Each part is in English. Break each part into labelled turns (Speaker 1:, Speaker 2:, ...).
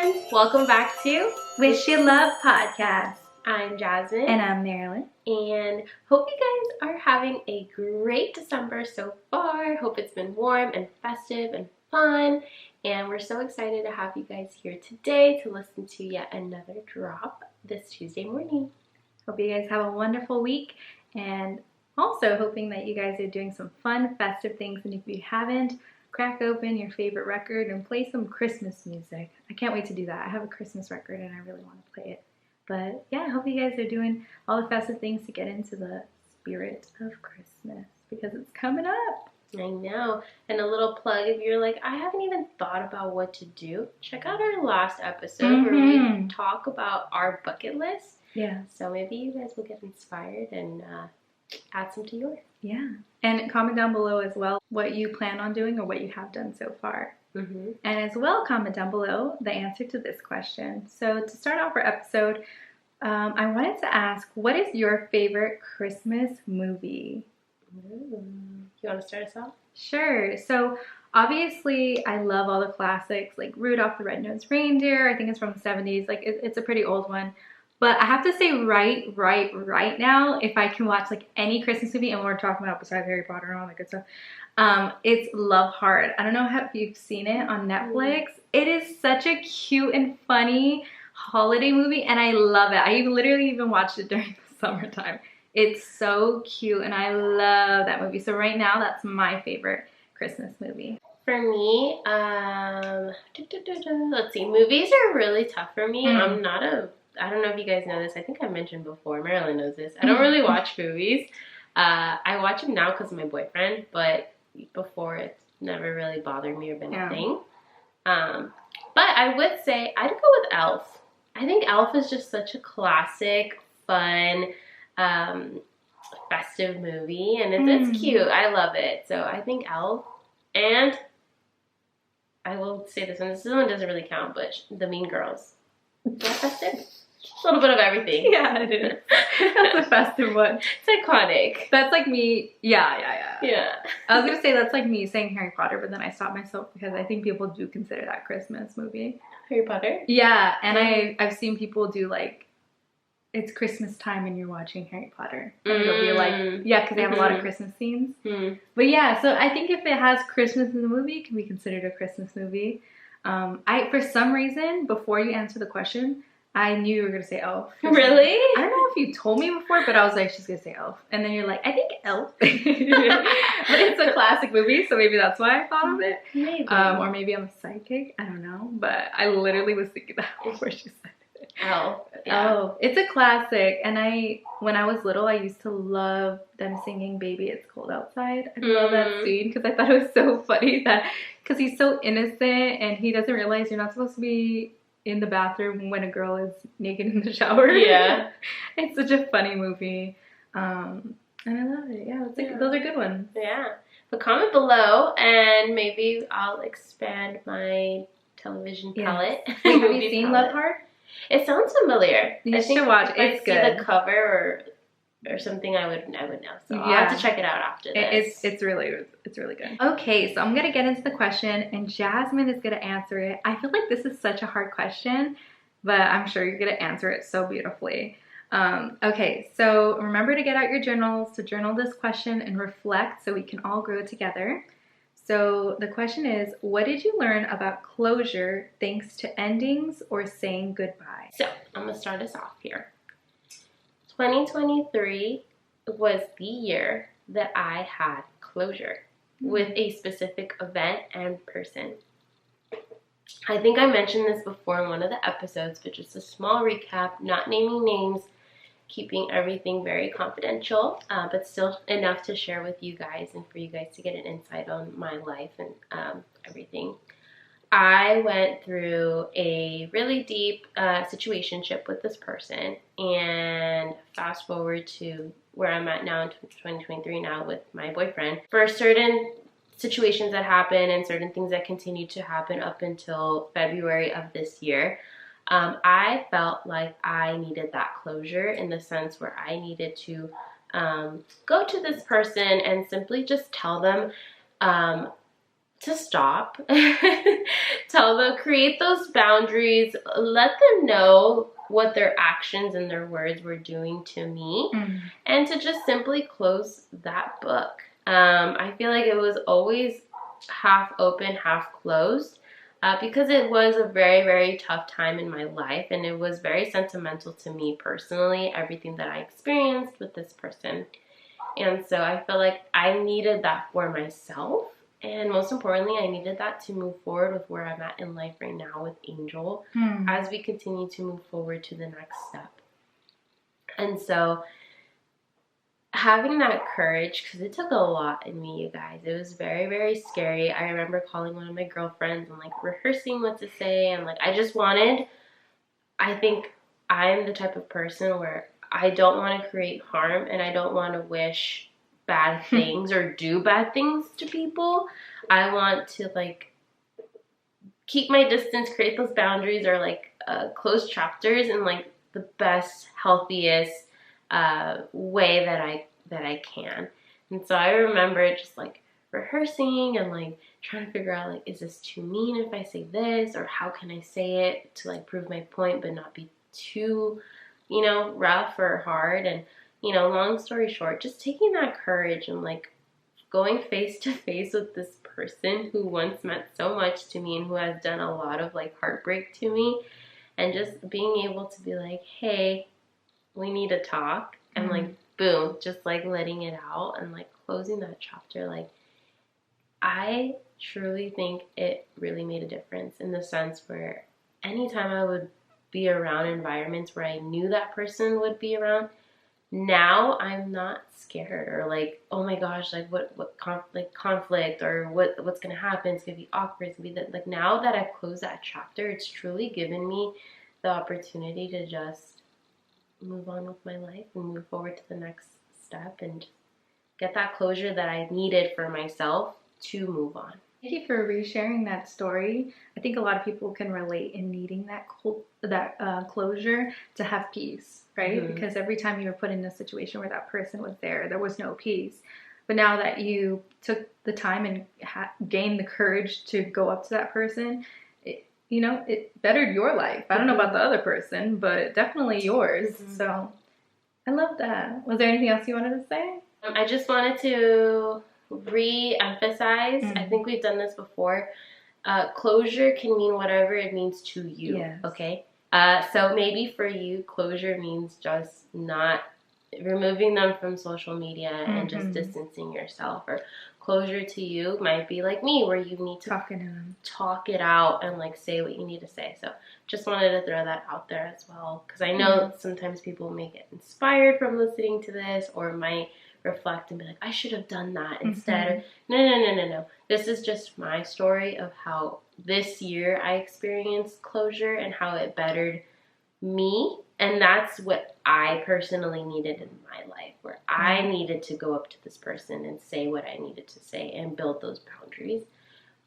Speaker 1: friends! Welcome back to
Speaker 2: Wish You Love Podcast.
Speaker 1: I'm Jasmine.
Speaker 2: And I'm Marilyn.
Speaker 1: And hope you guys are having a great December so far. Hope it's been warm and festive and fun. And we're so excited to have you guys here today to listen to yet another drop this Tuesday morning.
Speaker 2: Hope you guys have a wonderful week. And also hoping that you guys are doing some fun, festive things. And if you haven't, crack open your favorite record and play some Christmas music. I can't wait to do that. I have a Christmas record and I really want to play it. But yeah, I hope you guys are doing all the festive things to get into the spirit of Christmas because it's coming up.
Speaker 1: I know. And a little plug, if you're like, I haven't even thought about what to do, check out our last episode where we talk about our bucket list.
Speaker 2: Yeah.
Speaker 1: So maybe you guys will get inspired and add some to yours.
Speaker 2: Yeah. And comment down below as well what you plan on doing or what you have done so far.
Speaker 1: Mm-hmm.
Speaker 2: And as well, comment down below the answer to this question. So to start off our episode, I wanted to ask, what is your favorite Christmas movie?
Speaker 1: Ooh. You want to start us off?
Speaker 2: Sure. So obviously, I love all the classics like Rudolph the Red-Nosed Reindeer. I think it's from the 70s. Like it's a pretty old one. But I have to say right now, if I can watch like any Christmas movie, and we're talking about besides Harry Potter and all that good stuff, it's Love Heart. I don't know if you've seen it on Netflix. It is such a cute and funny holiday movie, and I love it. I literally even watched it during the summertime. It's so cute, and I love that movie. So right now, that's my favorite Christmas movie.
Speaker 1: For me, let's see. Movies are really tough for me. I don't know if you guys know this. I think I mentioned before. Marilyn knows this. I don't really watch movies. I watch them now because of my boyfriend, but before it's never really bothered me or been a thing. But I would say I'd go with Elf. I think Elf is just such a classic, fun, festive movie, and it's cute. I love it. So I think Elf, and I will say this one doesn't really count, but The Mean Girls. Is that festive? A little bit of everything.
Speaker 2: Yeah, it is. That's a festive one.
Speaker 1: It's iconic.
Speaker 2: That's like me. Yeah. I was going to say that's like me saying Harry Potter, but then I stopped myself because I think people do consider that Christmas movie.
Speaker 1: Harry Potter?
Speaker 2: Yeah, and I've seen people do like, it's Christmas time and you're watching Harry Potter. And it'll be like, yeah, because they have a lot of Christmas scenes. But yeah, so I think if it has Christmas in the movie, it can be considered a Christmas movie. For some reason, before you answer the question, I knew you were going to say Elf.
Speaker 1: Really?
Speaker 2: I don't know if you told me before, but I was like, she's going to say Elf. And then you're like, I think Elf. But it's a classic movie, so maybe that's why I thought of it.
Speaker 1: Maybe.
Speaker 2: Or maybe I'm a psychic. I don't know. But I literally was thinking that before she said it.
Speaker 1: Elf. Yeah.
Speaker 2: Oh, it's a classic. And when I was little, I used to love them singing Baby It's Cold Outside. I love that scene because I thought it was so funny because he's so innocent and he doesn't realize you're not supposed to be in the bathroom when a girl is naked in the shower.
Speaker 1: Yeah.
Speaker 2: It's such a funny movie. And I love it. Yeah, those are good ones.
Speaker 1: Yeah. But comment below and maybe I'll expand my television palette.
Speaker 2: Wait, have you seen Love Heart?
Speaker 1: It sounds familiar.
Speaker 2: You should watch it. It's good.
Speaker 1: If I see the cover or something, I would know. So I'll have to check it out after this.
Speaker 2: It's really good. Okay, so I'm gonna get into the question, and Jasmine is gonna answer it. I feel like this is such a hard question, but I'm sure you're gonna answer it so beautifully. Okay, so remember to get out your journals to journal this question and reflect so we can all grow together. So the question is, what did you learn about closure thanks to endings or saying goodbye?
Speaker 1: So I'm gonna start us off here. 2023 was the year that I had closure with a specific event and person. I think I mentioned this before in one of the episodes, but just a small recap, not naming names, keeping everything very confidential, but still enough to share with you guys and for you guys to get an insight on my life and everything. I went through a really deep situationship with this person, and fast forward to where I'm at now in 2023 now with my boyfriend. For certain situations that happened and certain things that continued to happen up until February of this year, I felt like I needed that closure in the sense where I needed to go to this person and simply just tell them to stop, tell tell them, create those boundaries, let them know what their actions and their words were doing to me, and to just simply close that book. I feel like it was always half open, half closed, because it was a very, very tough time in my life, and it was very sentimental to me personally, everything that I experienced with this person. And so I feel like I needed that for myself. And most importantly, I needed that to move forward with where I'm at in life right now with Angel as we continue to move forward to the next step. And so having that courage, because it took a lot in me, you guys. It was very, very scary. I remember calling one of my girlfriends and like rehearsing what to say. And like I think I'm the type of person where I don't want to create harm and I don't want to wish bad things or do bad things to people. I want to like keep my distance, create those boundaries, or like close chapters in like the best, healthiest way that I can. And so I remember just like rehearsing and like trying to figure out like, is this too mean if I say this, or how can I say it to like prove my point but not be too, rough or hard. And long story short, just taking that courage and like going face to face with this person who once meant so much to me and who has done a lot of like heartbreak to me, and just being able to be like, hey, we need to talk, and like boom, just like letting it out and like closing that chapter. Like I truly think it really made a difference in the sense where anytime I would be around environments where I knew that person would be around, now I'm not scared or like, oh my gosh, like what conflict or what's gonna happen, it's gonna be awkward, it's gonna be that. Like now that I've closed that chapter, it's truly given me the opportunity to just move on with my life and move forward to the next step and get that closure that I needed for myself to move on.
Speaker 2: Thank you for resharing that story. I think a lot of people can relate in needing that closure to have peace, right? Because every time you were put in a situation where that person was there was no peace. But now that you took the time and gained the courage to go up to that person, it bettered your life. I don't know about the other person, but definitely yours. So I love that. Was there anything else you wanted to say?
Speaker 1: I just wanted to re-emphasize, I think we've done this before, closure can mean whatever it means to you. Yes. Okay? So maybe for you, closure means just not removing them from social media and just distancing yourself. Or closure to you might be like me, where you need to talk it out and like say what you need to say. So just wanted to throw that out there as well, because I know sometimes people may get inspired from listening to this or might reflect and be like, I should have done that instead. No. This is just my story of how this year I experienced closure and how it bettered me. And that's what I personally needed in my life, where I needed to go up to this person and say what I needed to say and build those boundaries.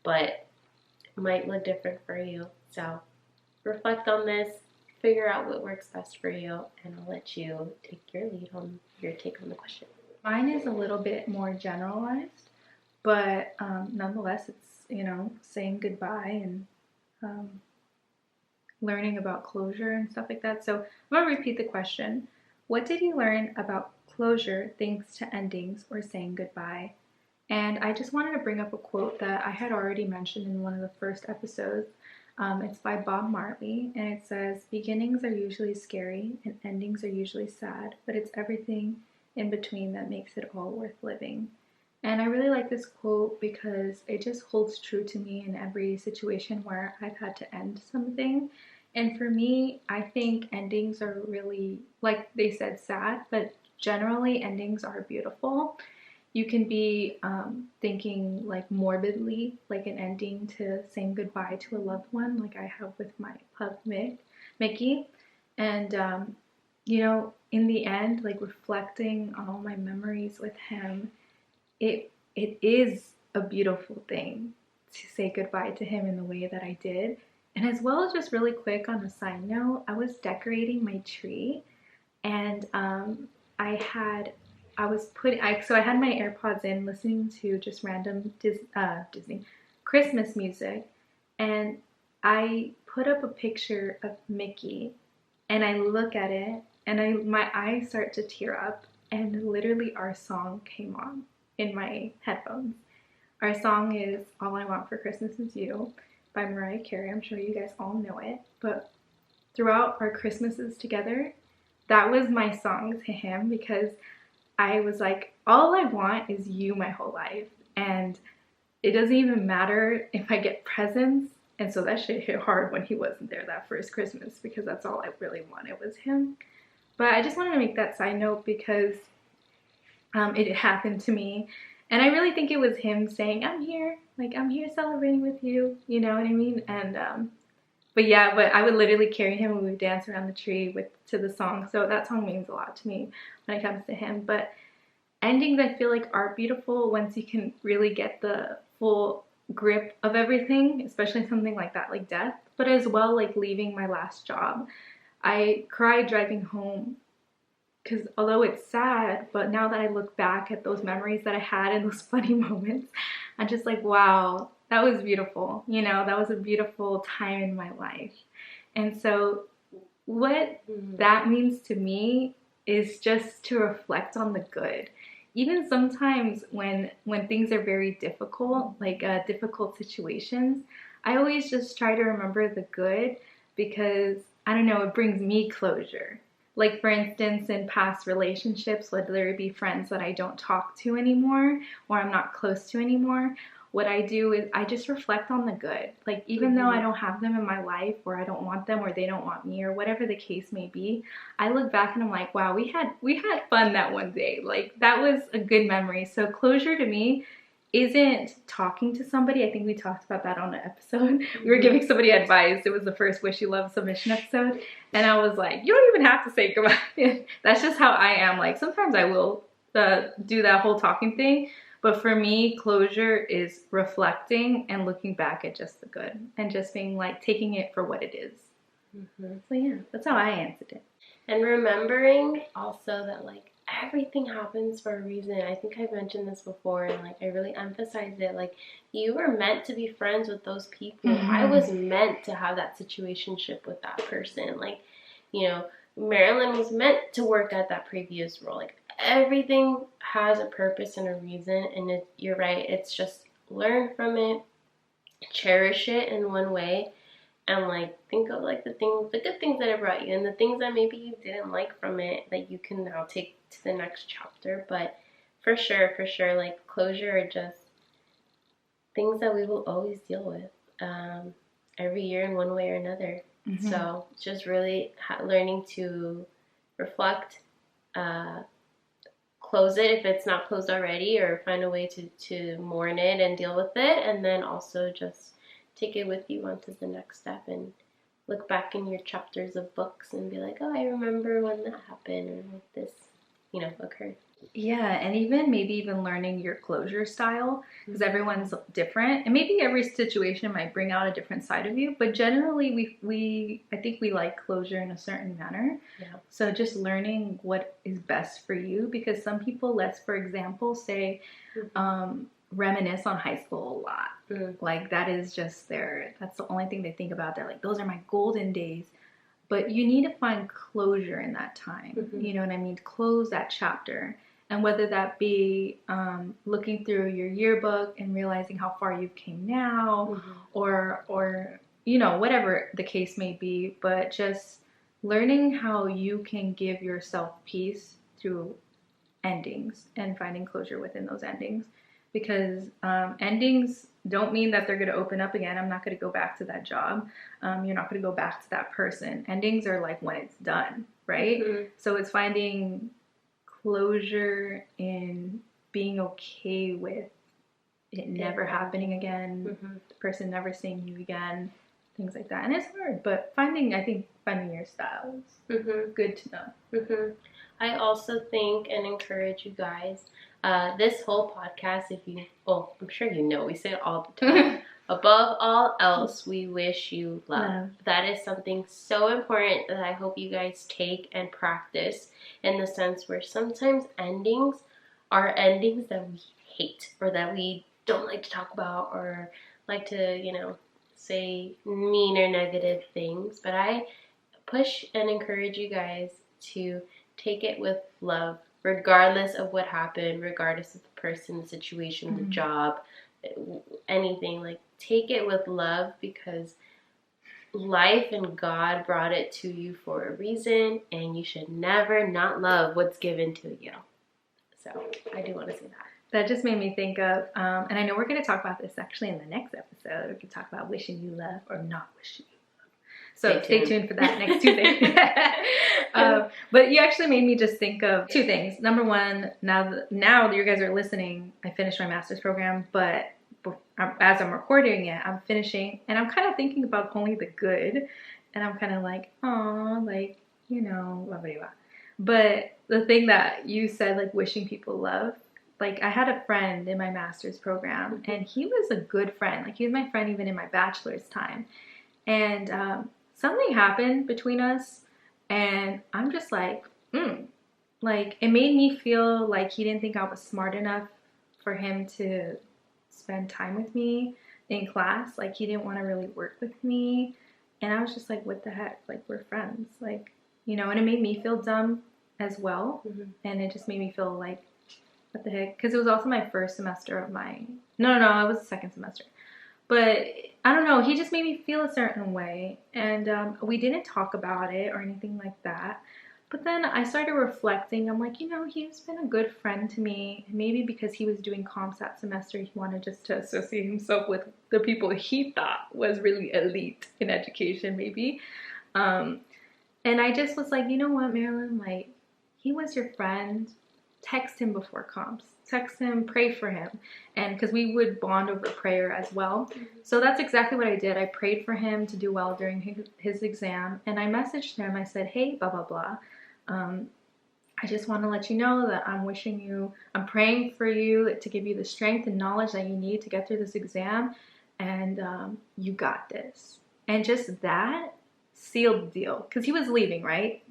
Speaker 1: But it might look different for you. So reflect on this, figure out what works best for you, and I'll let you take your lead on your take on the question.
Speaker 2: Mine is a little bit more generalized, but nonetheless, it's, saying goodbye and learning about closure and stuff like that. So I'm going to repeat the question. What did you learn about closure thanks to endings or saying goodbye? And I just wanted to bring up a quote that I had already mentioned in one of the first episodes. It's by Bob Marley, and it says, beginnings are usually scary and endings are usually sad, but it's everything in between that makes it all worth living. And I really like this quote because it just holds true to me in every situation where I've had to end something. And for me, I think endings are really, like they said, sad, but generally endings are beautiful. You can be thinking like morbidly, like an ending to saying goodbye to a loved one, like I have with my pup Mickey. And in the end, like reflecting on all my memories with him, it is a beautiful thing to say goodbye to him in the way that I did. And as well as just really quick on a side note, I was decorating my tree, and I had my AirPods in, listening to just random Disney Christmas music, and I put up a picture of Mickey and I look at it and my eyes start to tear up, and literally our song came on in my headphones. Our song is All I Want for Christmas Is You by Mariah Carey. I'm sure you guys all know it, but throughout our Christmases together, that was my song to him, because I was like, all I want is you my whole life, and it doesn't even matter if I get presents. And so that shit hit hard when he wasn't there that first Christmas, because that's all I really wanted was him. But I just wanted to make that side note because it happened to me. And I really think it was him saying, I'm here. Like, I'm here celebrating with you. You know what I mean? And, but I would literally carry him and we would dance around the tree to the song. So that song means a lot to me when it comes to him. But endings, I feel like, are beautiful once you can really get the full grip of everything, especially something like that, like death, but as well, like leaving my last job. I cried driving home because although it's sad, but now that I look back at those memories that I had in those funny moments, I'm just like, wow, that was beautiful. You know, that was a beautiful time in my life. And so what that means to me is just to reflect on the good. Even sometimes when things are very difficult, like difficult situations, I always just try to remember the good, because, I don't know, it brings me closure. Like, for instance, in past relationships, whether it be friends that I don't talk to anymore or I'm not close to anymore, what I do is I just reflect on the good. Like, even though I don't have them in my life, or I don't want them, or they don't want me, or whatever the case may be, I look back and I'm like, wow, we had fun that one day. Like, that was a good memory. So closure to me isn't talking to somebody. I think we talked about that on an episode. We were giving somebody advice. It was the first Wish You Love submission episode. And I was like, you don't even have to say goodbye. That's just how I am. Like, sometimes I will do that whole talking thing. But for me, closure is reflecting and looking back at just the good and just being like, taking it for what it is. So yeah, that's how I answered it.
Speaker 1: And remembering also that, like, everything happens for a reason. I think I've mentioned this before, and like I really emphasize it. Like, you were meant to be friends with those people. I was meant to have that situationship with that person. Like, you know, Marilyn was meant to work at that previous role. Like, everything has a purpose and a reason, and you're right. It's just learn from it, cherish it in one way, and like think of like the good things that it brought you, and the things that maybe you didn't like from it that you can now take to the next chapter. But for sure, like, closure are just things that we will always deal with every year in one way or another. So just really learning to reflect, close it if it's not closed already, or find a way to mourn it and deal with it, and then also just take it with you onto the next step and look back in your chapters of books and be like, oh, I remember when that happened, or like this, you know, occurred.
Speaker 2: Yeah, and maybe even learning your closure style, because everyone's different, and maybe every situation might bring out a different side of you, but generally I think we like closure in a certain manner. Yeah. So just learning what is best for you, because some people, let's for example say, reminisce on high school a lot. Like, that is just that's the only thing they think about. They're like, those are my golden days. But you need to find closure in that time. You know what I mean? Close that chapter. And whether that be looking through your yearbook and realizing how far you've came now, or you know, whatever the case may be, but just learning how you can give yourself peace through endings and finding closure within those endings. Because endings don't mean that they're going to open up again. I'm not going to go back to that job. You're not going to go back to that person. Endings are like when it's done, right? So it's finding closure in being okay with it never happening again, the person never seeing you again, things like that. And it's hard, but finding your style is good to know.
Speaker 1: I also think and encourage you guys, this whole podcast, I'm sure you know, we say it all the time. Above all else, we wish you love. That is something so important that I hope you guys take and practice, in the sense where sometimes endings are endings that we hate, or that we don't like to talk about, or like to, you know, say mean or negative things, but I push and encourage you guys to take it with love, regardless of what happened, regardless of the person, the situation, the job, anything. Like, take it with love, because life and God brought it to you for a reason, and you should never not love what's given to you. So I do want to say that.
Speaker 2: That just made me think of, and I know we're going to talk about this actually in the next episode. We can talk about wishing you love or not wishing you love. So stay tuned for that next Tuesday. But you actually made me just think of two things. Number one, now that you guys are listening, I finished my master's program, but as I'm recording it, I'm finishing, and I'm kind of thinking about only the good, and I'm kind of like, oh, like, you know, blah, blah, blah. But the thing that you said, like, wishing people love, like, I had a friend in my master's program, and he was a good friend. Like, he was my friend even in my bachelor's time, and something happened between us, and I'm just like, like, it made me feel like he didn't think I was smart enough for him to spend time with me in class. Like, he didn't want to really work with me, and I was just like, what the heck, like, we're friends, like, you know. And it made me feel dumb as well, and it just made me feel like, what the heck, because it was also my first semester of my, no, it was the second semester, but I don't know, he just made me feel a certain way, and we didn't talk about it or anything like that. But then I started reflecting. I'm like, you know, he's been a good friend to me. Maybe because he was doing comps that semester, he wanted just to associate himself with the people he thought was really elite in education, maybe. And I just was like, you know what, Marilyn, like, he was your friend. Text him before comps. Text him, pray for him. And because we would bond over prayer as well. So that's exactly what I did. I prayed for him to do well during his exam. And I messaged him. I said, hey, blah, blah, blah. I just want to let you know that I'm praying for you to give you the strength and knowledge that you need to get through this exam. And you got this. And just that sealed the deal. Because he was leaving, right?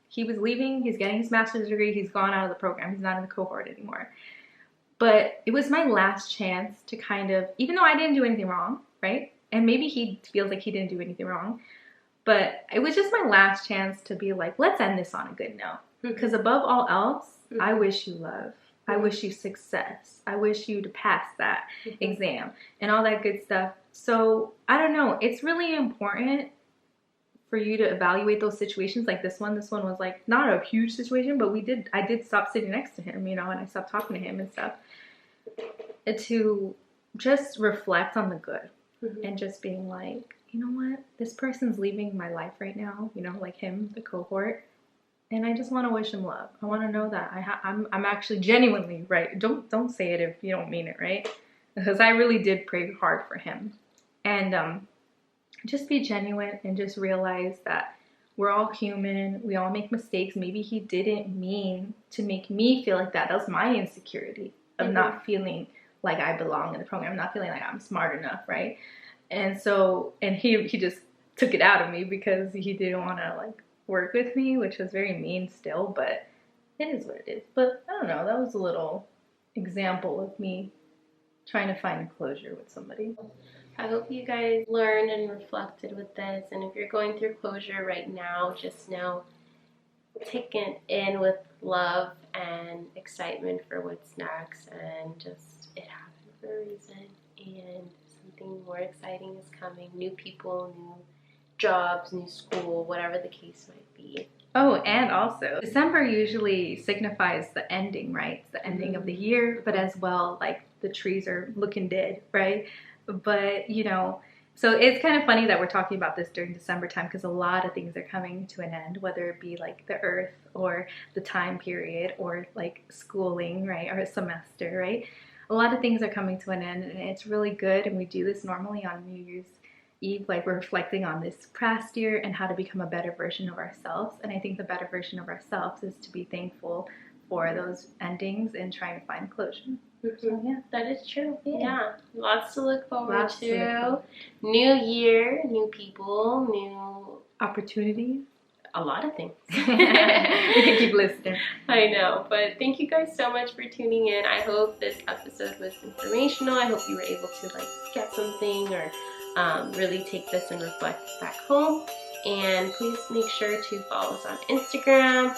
Speaker 2: He was leaving. He's getting his master's degree. He's gone out of the program. He's not in the cohort anymore. But it was my last chance to kind of, even though I didn't do anything wrong, right? And maybe he feels like he didn't do anything wrong. But it was just my last chance to be like, let's end this on a good note. Because above all else, I wish you love. I wish you success. I wish you to pass that exam and all that good stuff. So I don't know. It's really important for you to evaluate those situations like this one. This one was like not a huge situation, but I did stop sitting next to him, you know, and I stopped talking to him and stuff. And to just reflect on the good and just being like, you know what, this person's leaving my life right now, you know, like him, the cohort, and I just want to wish him love. I want to know that I'm actually genuinely, right? Don't say it if you don't mean it, right? Because I really did pray hard for him. And just be genuine and just realize that we're all human. We all make mistakes. Maybe he didn't mean to make me feel like that. That was my insecurity of not feeling like I belong in the program, not feeling like I'm smart enough, right? And so, and he just took it out of me because he didn't want to like work with me, which was very mean still, but it is what it is. But I don't know, that was a little example of me trying to find closure with somebody.
Speaker 1: I hope you guys learned and reflected with this, and if you're going through closure right now, just know, take it in with love and excitement for what's next, and just, it happened for a reason, and something more exciting is coming. New people, new jobs, new school, whatever the case might be.
Speaker 2: Oh, and also, December usually signifies the ending, right? It's the ending of the year, but as well, like, the trees are looking dead, right? But, you know, so it's kind of funny that we're talking about this during December time, because a lot of things are coming to an end, whether it be like the earth or the time period or like schooling, right? Or a semester, right? A lot of things are coming to an end, and it's really good. And we do this normally on New Year's Eve, like we're reflecting on this past year and how to become a better version of ourselves. And I think the better version of ourselves is to be thankful for those endings and trying to find closure. So, yeah,
Speaker 1: that is true. Yeah, lots to look forward to. New year, new people, new
Speaker 2: opportunities.
Speaker 1: A lot of things.
Speaker 2: We can keep listening.
Speaker 1: I know, but thank you guys so much for tuning in. I hope this episode was informational. I hope you were able to like get something or really take this and reflect back home. And please make sure to follow us on Instagram,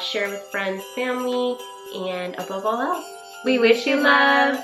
Speaker 1: share with friends, family, and above all else,
Speaker 2: we wish you love.